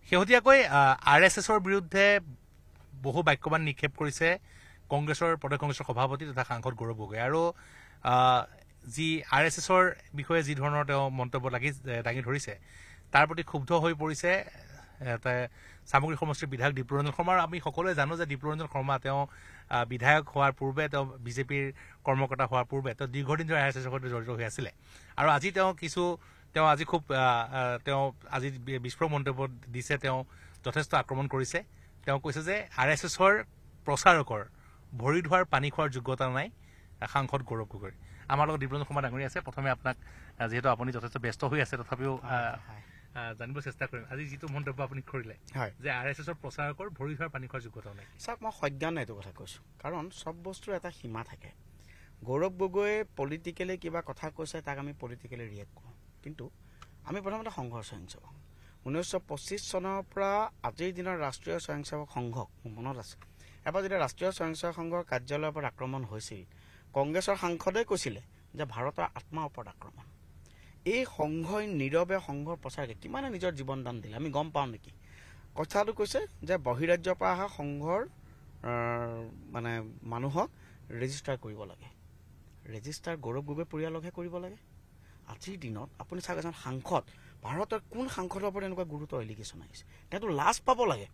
শেহতীয়াকৈ RSSৰ বিৰুদ্ধে বহু বাক্যবান নিক্ষেপ কৰিছে কংগ্ৰেছৰ প্ৰদেশ কংগ্ৰেছৰ সভাপতি তথা সাংসদ গৌৰৱ গগৈ আৰু যি RSSৰ বিষয়ে যি ধৰণৰ তেওঁ মন্তব্য দাঙি ধৰিছে তাৰ প্ৰতি ক্ষুব্ধ হৈ পৰিছে সামগ্ৰী সমষ্টিৰ বিধায়ক দীপৰঞ্জন শৰ্মা। আমি সকলোৱে জানো যে দীপৰঞ্জন শৰ্মা তেওঁ বিধায়ক হোৱাৰ পূৰ্বে তেওঁ বিজেপিৰ কৰ্মকৰ্তা হোৱাৰ পূৰ্বে তেওঁ দীৰ্ঘদিন ধৰি RSSৰ সৈতে জড়িত হৈ আছিলে আৰু আজি তেওঁ আজি খুব আজি বিস্ফোৰক মন্তব্য দিছে। তেওঁ যথেষ্ট আক্ৰমণ কৰিছে। তেওঁ কৈছে যে RSSৰ প্ৰচাৰকৰ ভৰি ধোৱাৰ পানী খোৱাৰ যোগ্যতা নাই সাংসদ গৌৰৱ গগৈ। আমাৰ লগত দীপৰঞ্জন শৰ্মা ডাঙৰীয়া আছে। প্ৰথমে আপোনাক যিহেতু আপুনি যথেষ্ট ব্যস্ত হৈ আছে তথাপিও জানিব চেষ্টা কৰিম আজি যিটো মন্তব্য আপুনি কৰিলে যে RSSৰ প্ৰচাৰকৰ ভৰি ধোৱাৰ পানী খোৱাৰ যোগ্যতা নাই। চাওক, মই সজ্ঞানে এইটো কথা কৈছোঁ, কাৰণ চব বস্তুৰ এটা সীমা থাকে। গৌৰৱ গগৈয়ে পলিটিকেলি কিবা কথা কৈছে, তাক আমি পলিটিকেলি ৰিয়েক্ট কৰোঁ, কিন্তু আমি প্ৰথমতে সংঘৰ স্বয়ংসেৱক 1925 চনৰ পৰা আজিৰ দিনৰ ৰাষ্ট্ৰীয় স্বয়ংসেৱক সংঘক মোৰ মনত আছে। এবাৰ যেতিয়া ৰাষ্ট্ৰীয় স্বয়ংসেৱক সংঘৰ কাৰ্যালয়ৰ ওপৰত আক্ৰমণ হৈছিল, কংগ্ৰেছৰ সাংসদে কৈছিলে যে ভাৰতৰ আত্মাৰ ওপৰত আক্ৰমণ। এই সংঘই নীৰৱে সংঘৰ প্ৰচাৰকে কিমানে নিজৰ জীৱন দান দিলে আমি গম পাওঁ নেকি? কথাটো কৈছে যে বহিৰাজ্যৰ পৰা অহা সংঘৰ মানে মানুহক ৰেজিষ্টাৰ কৰিব লাগে। ৰেজিষ্টাৰ গৌৰৱ গগৈ পৰিয়ালকহে কৰিব লাগে। আজিৰ দিনত আপুনি চাওক, এজন সাংসদ, ভাৰতৰ কোন সাংসদৰ ওপৰত এনেকুৱা গুৰুতৰ এলিগেশ্যন আহিছে? তেওঁতো লাজ পাব লাগে।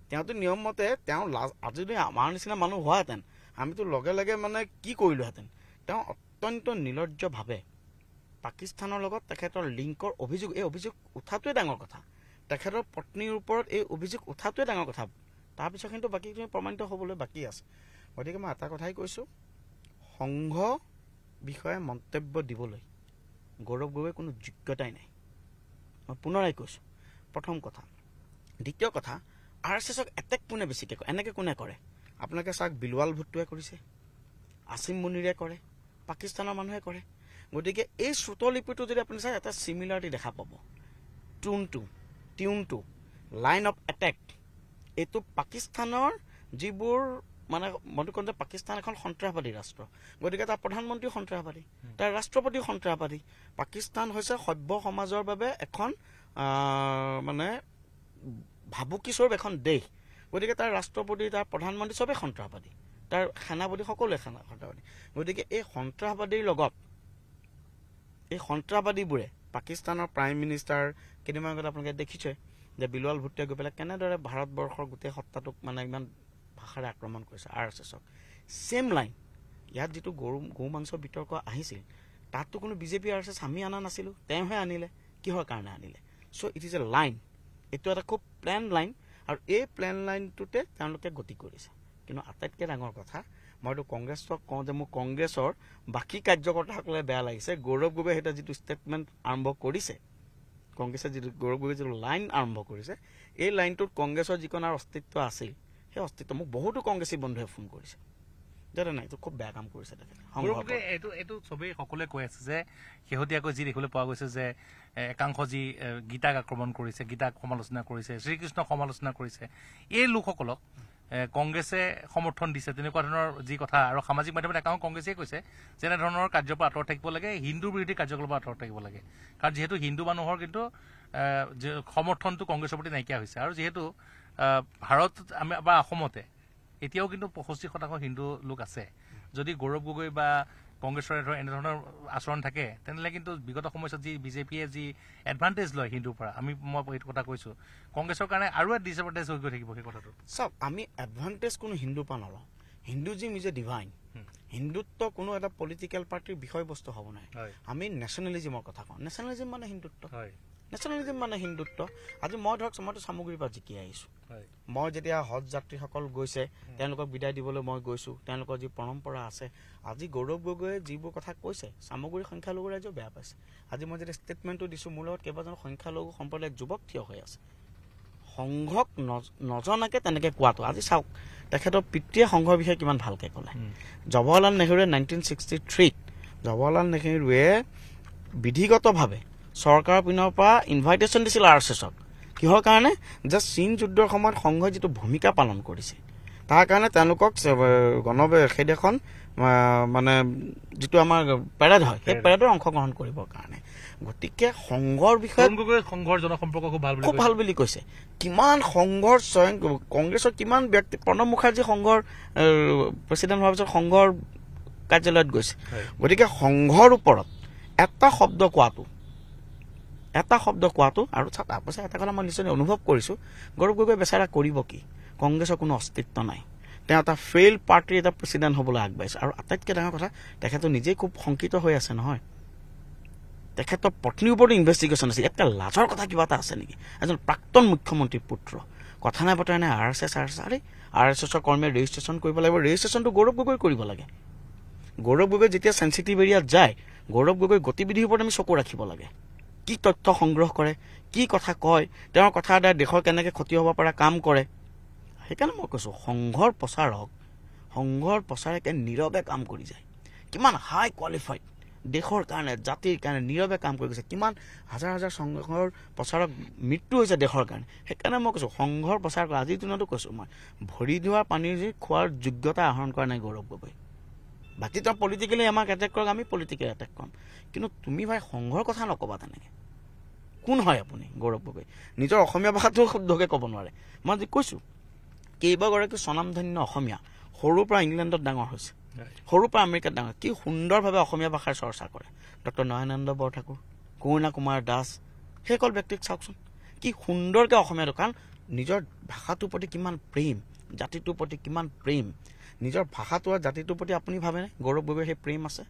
তেওঁতো নিয়ম মতে তেওঁ লাজ, আজি যদি আমাৰ নিচিনা মানুহ হোৱাহেঁতেন আমিতো লগে লগে মানে কি কৰিলোহেঁতেন। তেওঁ অত্যন্ত নিৰ্লজ্জভাৱে পাকিস্তানৰ লগত তেখেতৰ লিংকৰ অভিযোগ, এই অভিযোগ উঠাটোৱে ডাঙৰ কথা। তেখেতৰ পত্নীৰ ওপৰত এই অভিযোগ উঠাটোৱে ডাঙৰ কথা। তাৰপিছত কিন্তু বাকীখিনি প্ৰমাণিত হ'বলৈ বাকী আছে। গতিকে মই এটা কথাই কৈছোঁ, সংঘ বিষয়ে মন্তব্য দিবলৈ গৌৰৱ গগৈৰ কোনো যোগ্যতাই নাই। মই পুনৰাই কৈছোঁ, প্ৰথম কথা। দ্বিতীয় কথা, RSSক এটেক কোনে বেছিকৈ কৰে? এনেকৈ কোনে কৰে? আপোনালোকে চাওক, বিলৱাল ভুট্টোৱে কৰিছে, আসিম মুনিৰে কৰে, পাকিস্তানৰ মানুহে কৰে। গতিকে এই শ্ৰুতলিপিটো যদি আপুনি চাই, এটা চিমিলাৰিটি দেখা পাব। টিউনটো লাইন অফ এটেক, এইটো পাকিস্তানৰ যিবোৰ মানে মইতো কওঁ যে পাকিস্তান এখন সন্ত্ৰাসবাদী ৰাষ্ট্ৰ। গতিকে তাৰ প্ৰধানমন্ত্ৰী সন্ত্ৰাসবাদী, তাৰ ৰাষ্ট্ৰপতি সন্ত্ৰাসবাদী। পাকিস্তান হৈছে সভ্য সমাজৰ বাবে এখন মানে ভাবুকিস্বৰূপ এখন দেশ। গতিকে তাৰ ৰাষ্ট্ৰপতি, তাৰ প্ৰধানমন্ত্ৰী চবেই সন্ত্ৰাসবাদী, তাৰ সেনাপতি সকলোৱে সন্ত্ৰাসবাদী। গতিকে এই সন্ত্ৰাসবাদীৰ লগত এই সন্ত্ৰাসবাদীবোৰে পাকিস্তানৰ প্ৰাইম মিনিষ্টাৰ কেইদিনমান আগতে আপোনালোকে দেখিছে যে বিলৱাল ভুট্টোৱে গৈ পেলাই কেনেদৰে ভাৰতবৰ্ষৰ গোটেই সত্তাটোক মানে ইমান ভাষাৰে আক্ৰমণ কৰিছে RSSক। ছেম লাইন ইয়াত যিটো গৌ মাংসৰ বিতৰ্ক আহিছিল, তাততো কোনো বিজেপি RSS আমি অনা নাছিলোঁ, তেওঁহে আনিলে। কিহৰ কাৰণে আনিলে? চ' ইট ইজ এ লাইন। এইটো এটা খুব প্লেন লাইন আৰু এই প্লেন লাইনটোতে তেওঁলোকে গতি কৰিছে। কিন্তু আটাইতকৈ ডাঙৰ কথা, মইতো কংগ্ৰেছক কওঁ যে মোৰ কংগ্ৰেছৰ বাকী কাৰ্যকৰ্তাসকলে বেয়া লাগিছে। গৌৰৱ গগৈয়ে সেইটো যিটো ষ্টেটমেণ্ট আৰম্ভ কৰিছে, কংগ্ৰেছে যিটো গৌৰৱ গগৈয়ে যিটো লাইন আৰম্ভ কৰিছে, এই লাইনটোত কংগ্ৰেছৰ যিকণ আৰু অস্তিত্ব আছিল, সেই অস্তিত্ব মোক বহুতো কংগ্ৰেছী বন্ধুৱে ফোন কৰিছে যে নাই, এইটো খুব বেয়া কাম কৰিছে তেখেতে। এইটো চবেই সকলোৱে কৈ আছে যে শেহতীয়াকৈ যি দেখিবলৈ পোৱা গৈছে যে একাংশ যি গীতাক আক্ৰমণ কৰিছে, গীতাক সমালোচনা কৰিছে, শ্ৰীকৃষ্ণক সমালোচনা কৰিছে, এই লোকসকলক কংগ্ৰেছে সমৰ্থন দিছে, তেনেকুৱা ধৰণৰ যি কথা। আৰু সামাজিক মাধ্যমত একাংশ কংগ্ৰেছে কৈছে যে এনেধৰণৰ কাৰ্যৰ পৰা আঁতৰত থাকিব লাগে, হিন্দু বিৰোধী কাৰ্যকলাপৰ পৰা আঁতৰত থাকিব লাগে। কাৰণ যিহেতু হিন্দু মানুহৰ কিন্তু সমৰ্থনটো কংগ্ৰেছৰ প্ৰতি নাইকিয়া হৈছে। আৰু যিহেতু ভাৰত বা অসমতে এতিয়াও কিন্তু 65% হিন্দু লোক আছে। যদি গৌৰৱ গগৈ বা কংগ্ৰেছৰ এনেধৰণৰ আচৰণ থাকে, তেনেহ'লে কিন্তু বিগত সময়ছোৱাত যি বিজেপিয়ে যি এডভান্টেজ লয় হিন্দুৰ পৰা, মই এইটো কথা কৈছোঁ, কংগ্ৰেছৰ কাৰণে আৰু এটা ডিছএডভান্টেজ হৈ গৈ থাকিব সেই কথাটো। চাওক, আমি এডভান্টেজ কোনো হিন্দুৰ পৰা নলওঁ। হিন্দুজিম ইজ এ ডিভাইন। হিন্দুত্ব কোনো এটা পলিটিকেল পাৰ্টিৰ বিষয়বস্তু হ'ব নাই। আমি নেশ্যনেলিজিমৰ কথা কওঁ। নেশ্যনেলিজিম মানে হিন্দুত্ব, নেশ্যনেলিজিম মানে হিন্দুত্ব। আজি মই ধৰক, মইতো চামগুৰিৰ পৰা জিকি আহিছোঁ। মই যেতিয়া হজ যাত্ৰীসকল গৈছে, তেওঁলোকক বিদায় দিবলৈ মই গৈছোঁ, তেওঁলোকৰ যি পৰম্পৰা আছে। আজি গৌৰৱ গগৈয়ে যিবোৰ কথা কৈছে, চামগুৰি সংখ্যালঘু ৰাইজেও বেয়া পাইছে। আজি মই যেতিয়া ষ্টেটমেণ্টটো দিছোঁ, মোৰ লগত কেইবাজন সংখ্যালঘু সম্প্ৰদায়ৰ যুৱক থিয় হৈ আছে। সংঘক নজনাকৈ তেনেকৈ কোৱাটো, আজি চাওক তেখেতৰ পিতৃয়ে সংঘৰ বিষয়ে কিমান ভালকৈ ক'লে। জৱাহৰলাল নেহৰুৱে 1963 জৱাহৰলাল নেহৰুৱে বিধিগতভাৱে চৰকাৰৰ পিনৰ পৰা ইনভাইটেশ্যন দিছিল RSSক। কিহৰ কাৰণে? যে চীন যুদ্ধৰ সময়ত সংঘই যিটো ভূমিকা পালন কৰিছে, তাৰ কাৰণে তেওঁলোকক সেইদেশখন মানে যিটো আমাৰ পেৰেড হয়, সেই পেৰেডৰ অংশগ্ৰহণ কৰিবৰ কাৰণে। গতিকে সংঘৰ বিষয়ে সংঘৰ জনসম্পৰ্ক খুব ভাল বুলি কৈছে কিমান সংঘৰ স্বয়ং কংগ্ৰেছৰ কিমান ব্যক্তি প্ৰণৱ মুখাৰ্জী সংঘৰ প্ৰেচিডেণ্ট হোৱাৰ পিছত সংঘৰ কাৰ্যালয়ত গৈছে গতিকে সংঘৰ ওপৰত এটা শব্দ কোৱাটো আৰু তাৰপাছত এটা কথা মই নিশ্চয় অনুভৱ কৰিছোঁ গৌৰৱ গগৈ বেচাৰা কৰিব কি কংগ্ৰেছৰ কোনো অস্তিত্ব নাই তেওঁ এটা ফেইল পাৰ্টিৰ এটা প্ৰেচিডেণ্ট হ'বলৈ আগবাঢ়িছে আৰু আটাইতকৈ ডাঙৰ কথা তেখেতো নিজেই খুব শংকিত হৈ আছে নহয় তেখেতৰ পত্নীৰ ওপৰতো ইনভেষ্টিগেশ্যন আছিল এটা লাজৰ কথা কিবা এটা আছে নেকি এজন প্ৰাক্তন মুখ্যমন্ত্ৰীৰ পুত্ৰ কথা নাই বতৰা নাই আৰ এছ এছৰ কৰ্মীয়ে ৰেজিষ্ট্ৰেশ্যন কৰিব লাগিব ৰেজিষ্ট্ৰেশ্যনটো গৌৰৱ গগৈ কৰিব লাগে গৌৰৱ গগৈ যেতিয়া চেঞ্চিটিভ এৰিয়াত যায় গৌৰৱ গগৈ গতিবিধিৰ ওপৰত আমি চকু ৰাখিব লাগে কি তথ্য সংগ্ৰহ কৰে কি কথা কয় তেওঁৰ কথা এটা দেশৰ কেনেকৈ ক্ষতি হ'ব পৰা কাম কৰে সেইকাৰণে মই কৈছোঁ সংঘৰ প্ৰচাৰকে নীৰৱে কাম কৰি যায় কিমান হাই কোৱালিফাইড দেশৰ কাৰণে জাতিৰ কাৰণে নীৰৱে কাম কৰি গৈছে কিমান হাজাৰ হাজাৰ সংঘৰ প্ৰচাৰক মৃত্যু হৈছে দেশৰ কাৰণে সেইকাৰণে মই কৈছোঁ সংঘৰ প্ৰচাৰ কৰা আজিৰ দিনতো কৈছোঁ মই ভৰি ধোৱা পানীৰ খোৱাৰ যোগ্যতা আহৰণ কৰা নাই গৌৰৱ গগৈ বাকী তেওঁ পলিটিকেলি আমাক এটেক কৰক আমি পলিটিকেলি এটেক কৰিম কিন্তু তুমি ভাই সংঘৰ কথা নক'বা তেনেকৈ কোন হয় আপুনি গৌৰৱ গগৈ নিজৰ অসমীয়া ভাষাটো শুদ্ধকৈ ক'ব নোৱাৰে মই আজি কৈছোঁ কেইবাগৰাকী স্বনামধন্য অসমীয়া সৰুৰ পৰা ইংলেণ্ডত ডাঙৰ হৈছে সৰুৰ পৰা আমেৰিকাত ডাঙৰ কি সুন্দৰভাৱে অসমীয়া ভাষাৰ চৰ্চা কৰে ডক্টৰ নয়নানন্দ বৰঠাকুৰ কৰুণা কুমাৰ দাস সেইসকল ব্যক্তিক চাওকচোন কি সুন্দৰকৈ অসমীয়াটো কাৰণ নিজৰ ভাষাটোৰ প্ৰতি কিমান প্ৰেম জাতিটোৰ প্ৰতি কিমান প্ৰেম নিজৰ ভাষাটো আৰু জাতিটোৰ প্ৰতি আপুনি ভাবেনে গৌৰৱ গগৈৰ সেই প্ৰেম আছে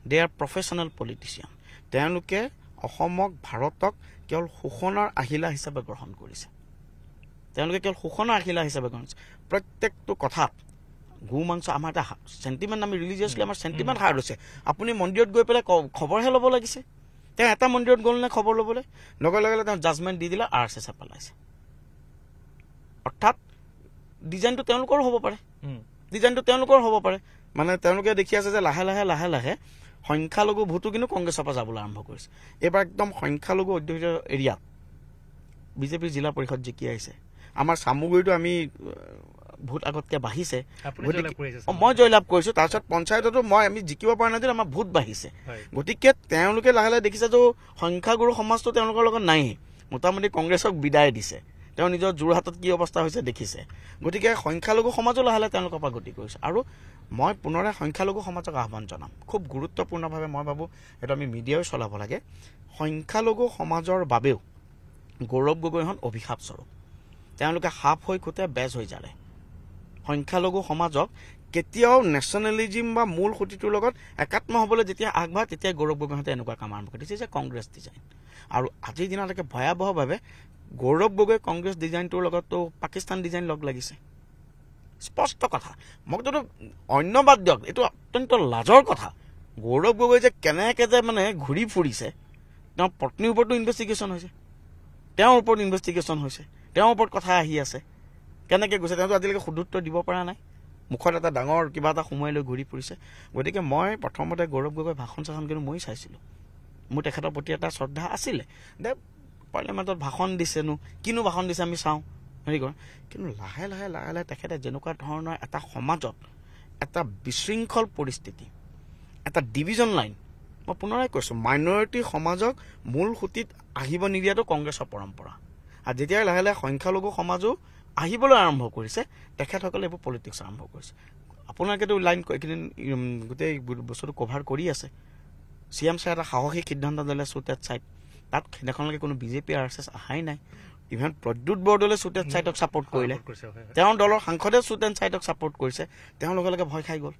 দে আৰ প্ৰফেচনেল পলিটিচিয়ান তেওঁলোকে অসমক ভাৰতক কেৱল শোষণৰ আহিলা হিচাপে গ্ৰহণ কৰিছে প্ৰত্যেকটো কথাত গো মাংস আমাৰ এটা চেণ্টিমেণ্ট আমি ৰিলিজিয়াছলি আমাৰ চেণ্টিমেণ্ট হাৰ্ড হৈছে আপুনি মন্দিৰত গৈ পেলাই খবৰহে ল'ব লাগিছে তেওঁ এটা মন্দিৰত গ'ল নে খবৰ ল'বলৈ লগে লগে তেওঁ জাজমেণ্ট দি দিলে আৰ এছ এছে পেলাইছে অৰ্থাৎ ডিজাইনটো তেওঁলোকৰ হ'ব পাৰে মানে তেওঁলোকে দেখি আছে যে লাহে লাহে সংখ্যালঘু ভোটো কিন্তু কংগ্ৰেছৰ পৰা যাবলৈ আৰম্ভ কৰিছে এইবাৰ একদম সংখ্যালঘু অধ্যুষিত এৰিয়াত বিজেপিৰ জিলা পৰিষদ জিকি আহিছে আমাৰ চামুগুৰিটো আমি ভোট আগতকৈ বাঢ়িছে মই জয়লাভ কৰিছোঁ তাৰপিছত পঞ্চায়ততো আমি জিকিব পৰা নাই আমাৰ ভোট বাঢ়িছে গতিকে তেওঁলোকে লাহে লাহে দেখিছে যে সংখ্যাগুৰু সমাজটো তেওঁলোকৰ লগত নাই মোটামুটি কংগ্ৰেছক বিদায় দিছে তেওঁ নিজৰ যোৰহাটত কি অৱস্থা হৈছে দেখিছে গতিকে সংখ্যালঘু সমাজো লাহে লাহে তেওঁলোকৰ পৰা গতি কৰিছে আৰু মই পুনৰে সংখ্যালঘু সমাজক আহ্বান জনাম খুব গুৰুত্বপূৰ্ণভাৱে মই ভাবোঁ এইটো আমি মিডিয়াও চলাব লাগে সংখ্যালঘু সমাজৰ বাবেও গৌৰৱ গগৈ এখন অভিশাপ স্বৰূপ তেওঁলোকে সাপ হৈ খুটে বেজ হৈ জাৰে সংখ্যালঘু সমাজক কেতিয়াও নেশ্যনেলিজিম বা মূল সুঁতিটোৰ লগত একাত্ম হ'বলৈ যেতিয়া আগবাঢ়ে তেতিয়া গৌৰৱ গগৈহঁতে এনেকুৱা কাম আৰম্ভ কৰিছে যে কংগ্ৰেছ ডিজাইন আৰু আজিৰ দিনলৈকে ভয়াৱহভাৱে গৌৰৱ গগৈ কংগ্ৰেছ ডিজাইনটোৰ লগতো পাকিস্তান ডিজাইন লগ লাগিছে স্পষ্ট কথা মোকতো অন্য বাদ দিয়ক এইটো অত্যন্ত লাজৰ কথা গৌৰৱ গগৈ যে কেনেকৈ যে মানে ঘূৰি ফুৰিছে তেওঁৰ পত্নীৰ ওপৰতো ইনভেষ্টিগেশ্যন হৈছে তেওঁৰ ওপৰত কথা আহি আছে কেনেকৈ গৈছে তেওঁতো আজিলৈকে সুদুত্তৰ দিব পৰা নাই মুখত এটা ডাঙৰ কিবা এটা সোমোৱাই লৈ ঘূৰি ফুৰিছে গতিকে মই প্ৰথমতে গৌৰৱ গগৈ ভাষণ কিন্তু মই চাইছিলোঁ মোৰ তেখেতৰ প্ৰতি এটা শ্ৰদ্ধা আছিলে দে পাৰ্লিয়ামেণ্টত ভাষণ দিছেনো কিনো ভাষণ দিছে আমি চাওঁ হেৰি কৰোঁ কিন্তু লাহে লাহে তেখেতে যেনেকুৱা ধৰণৰ এটা সমাজত এটা বিশৃংখল পৰিস্থিতি এটা ডিভিজন লাইন মই পুনৰাই কৈছোঁ মাইনৰিটি সমাজক মূল সুঁতিত আহিব নিদিয়াটো কংগ্ৰেছৰ পৰম্পৰা আৰু যেতিয়া লাহে লাহে সংখ্যালঘু সমাজো আহিবলৈ আৰম্ভ কৰিছে তেখেতসকলে এইবোৰ পলিটিক্স আৰম্ভ কৰিছে আপোনালোকেতো লাইন এইকেইদিন গোটেই বস্তুটো কভাৰ কৰি আছে CM ছাৰে এটা সাহসী সিদ্ধান্ত দিলে চুটেড ছাইট তাত সেইদিনাখনলৈকে কোনো বিজেপি আৰ এছ এছ অহাই নাই ইভেন প্ৰদ্যুৎ বৰদলৈ চুটেড ছাইটক ছাপোৰ্ট কৰিলে তেওঁৰ দলৰ সাংসদে চুটেড ছাইটক ছাপোৰ্ট কৰিছে তেওঁ লগে লগে ভয় খাই গ'ল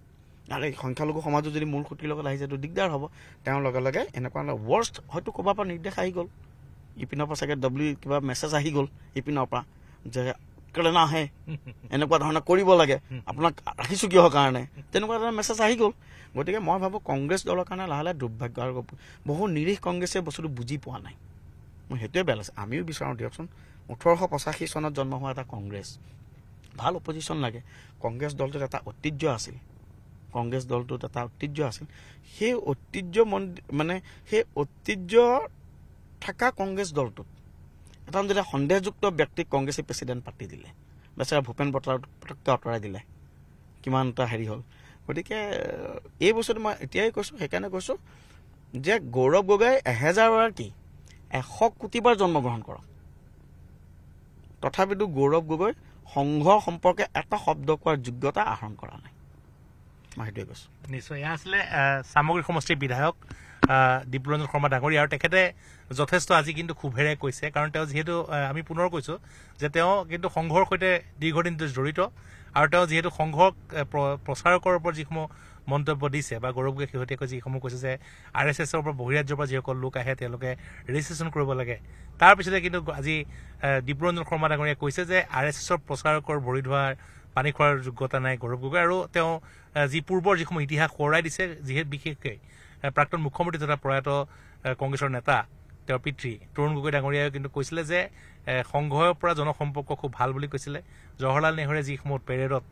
আৰু এই সংখ্যালঘু সমাজো যদি মূল সুঁতিৰ লগত আহি যায়তো দিগদাৰ হ'ব তেওঁৰ লগে লগে এনেকুৱা ৱৰ্ষ্ট হয়তো ক'ৰবাৰ পৰা নিৰ্দেশ আহি গ'ল ইপিনৰ পৰা চাগে কিবা মেছেজ আহি গ'ল ইপিনৰ পৰা যে কেলে নাহে এনেকুৱা ধৰণৰ কৰিব লাগে আপোনাক ৰাখিছোঁ কিহৰ কাৰণে তেনেকুৱা ধৰণৰ মেছেজ আহি গ'ল গতিকে মই ভাবোঁ কংগ্ৰেছ দলৰ কাৰণে লাহে লাহে দুৰ্ভাগ্য আৰু বহু নিৰীহ কংগ্ৰেছে বস্তুটো বুজি পোৱা নাই মই সেইটোৱে বেয়া লাগিছে আমিও বিচাৰোঁ দিয়কচোন 1885 চনত জন্ম হোৱা এটা কংগ্ৰেছ ভাল অপজিশ্যন লাগে কংগ্ৰেছ দলটোত এটা ঐতিহ্য আছিল সেই ঐতিহ্য থকা কংগ্ৰেছ দলটোত এটা যেতিয়া সন্দেহযুক্ত ব্যক্তিক কংগ্ৰেছে প্ৰেচিডেণ্ট পাতি দিলে বেচেৰা ভূপেন বৰাক পটককৈ আঁতৰাই দিলে কিমান এটা হেৰি হ'ল গতিকে এই বস্তুটো মই এতিয়াই কৈছোঁ সেইকাৰণে কৈছোঁ যে গৌৰৱ গগৈ 1000 কি 100 কোটিবাৰ জন্মগ্ৰহণ কৰক, তথাপিতো গৌৰৱ গগৈ সংঘ সম্পৰ্কে এটা শব্দ কোৱাৰ যোগ্যতা আহৰণ কৰা নাই। মই সেইটোৱে কৈছোঁ। নিশ্চয় এয়া আছিলে সামগ্ৰিক সমষ্টিৰ বিধায়ক দীপৰঞ্জন শৰ্মা ডাঙৰীয়া, আৰু তেখেতে যথেষ্ট আজি কিন্তু ক্ষোভেৰে কৈছে, কাৰণ তেওঁ যিহেতু আমি পুনৰ কৈছোঁ যে তেওঁ কিন্তু সংঘৰ সৈতে দীৰ্ঘদিন জড়িত, আৰু তেওঁ যিহেতু সংঘক প্ৰচাৰকৰ ওপৰত যিসমূহ মন্তব্য দিছে বা গৌৰৱ গগৈয়ে শেহতীয়াকৈ যিসমূহ কৈছে যে RSSৰ পৰা বহিৰাজ্যৰ পৰা যিসকল লোক আহে তেওঁলোকে ৰেজিষ্ট্ৰেশ্যন কৰিব লাগে, তাৰপিছতে কিন্তু আজি দীপৰঞ্জন শৰ্মা ডাঙৰীয়াই কৈছে যে RSSৰ প্ৰচাৰকৰ ভৰি ধোৱাৰ পানী খোৱাৰ যোগ্যতা নাই গৌৰৱ গগৈ, আৰু তেওঁ যি পূৰ্বৰ যিসমূহ ইতিহাস সোঁৱৰাই দিছে, যিহেতু বিশেষকৈ প্ৰাক্তন মুখ্যমন্ত্ৰী তথা প্ৰয়াত কংগ্ৰেছৰ নেতা তেওঁৰ পিতৃ তৰুণ গগৈ ডাঙৰীয়াই কিন্তু কৈছিলে যে সংঘৰ পৰা জনসম্পৰ্ক খুব ভাল বুলি কৈছিলে। জৱাহৰলাল নেহৰুৱে যিসমূহ পেৰেডত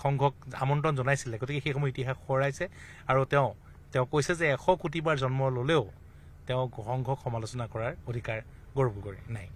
সংঘক আমন্ত্ৰণ জনাইছিলে, গতিকে সেইসমূহ ইতিহাস সোঁৱৰাইছে, আৰু তেওঁ কৈছে যে 100 কোটিবাৰ জন্ম ল'লেও তেওঁ সংঘক সমালোচনা কৰাৰ অধিকাৰ গৌৰৱ গগৈৰ নাই।